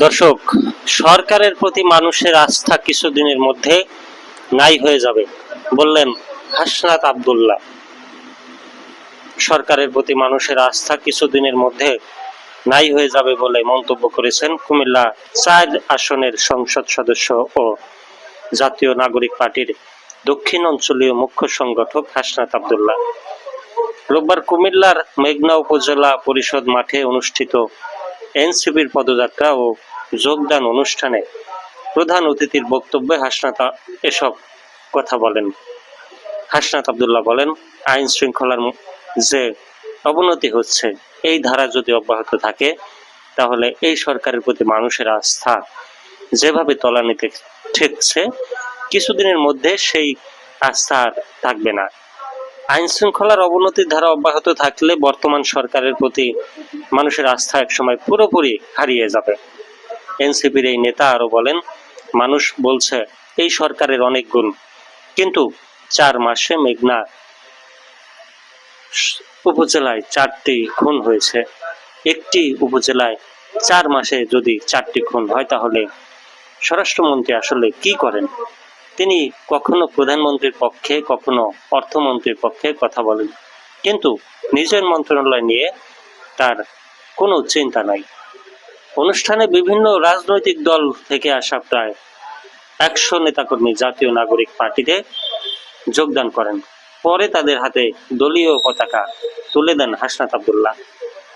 দর্শক, সরকারের প্রতি মানুষের আস্থা কিছুদিনের মধ্যে নাই হয়ে যাবে বললেন হাসনাত আব্দুল্লাহ। সরকারের প্রতি মানুষের আস্থা কিছুদিনের মধ্যে নাই হয়ে যাবে বলে মন্তব্য করেছেন কুমিল্লা ৪ আসনের সংসদ সদস্য ও জাতীয় নাগরিক পার্টির দক্ষিণ অঞ্চলীয় মুখ্য সংগঠক হাসনাত আব্দুল্লাহ। রোববার কুমিল্লার মেঘনা উপজেলা পরিষদ মাঠে অনুষ্ঠিত এনসিপির পদযাত্রা ও যোগদান অনুষ্ঠানে প্রধান অতিথির বক্তব্যে হাসনাত এসব কথা বলেন। হাসনাত আব্দুল্লাহ বলেন, আইন শৃঙ্খলার যে অবনতি হচ্ছে, এই ধারা যদি অব্যাহত থাকে তাহলে এই সরকারের প্রতি মানুষের আস্থা যেভাবে তলানিতে ঠেকছে, কিছুদিনের মধ্যে সেই আস্থা আর থাকবে না। আইন শৃঙ্খলার অবনতির ধারা অব্যাহত থাকলে বর্তমান সরকারের প্রতি মানুষের আস্থা একসময় পুরোপুরি হারিয়ে যাবে। এনসিপির এই নেতা আরো বলেন, মানুষ বলছে এই সরকারের অনেক গুণ, কিন্তু ৪ মাসে মেঘনা উপজেলায় ৪টি খুন হয়েছে। একটি উপজেলায় ৪ মাসে যদি ৪টি খুন হয় তাহলে স্বরাষ্ট্রমন্ত্রী আসলে কি করেন? তিনি কখনো প্রধানমন্ত্রীর পক্ষে কখনো অর্থমন্ত্রীর পক্ষে কথা বলেন, কিন্তু নিজের মন্ত্রণালয় নিয়ে তার কোনো চিন্তা নাই। অনুষ্ঠানে বিভিন্ন রাজনৈতিক দল থেকে আসা প্রায় ১০০ নেতাকর্মী জাতীয় নাগরিক পার্টিতে যোগদান করেন। পরে তাদের হাতে দলীয় পতাকা তুলে দেন হাসনাত আব্দুল্লাহ।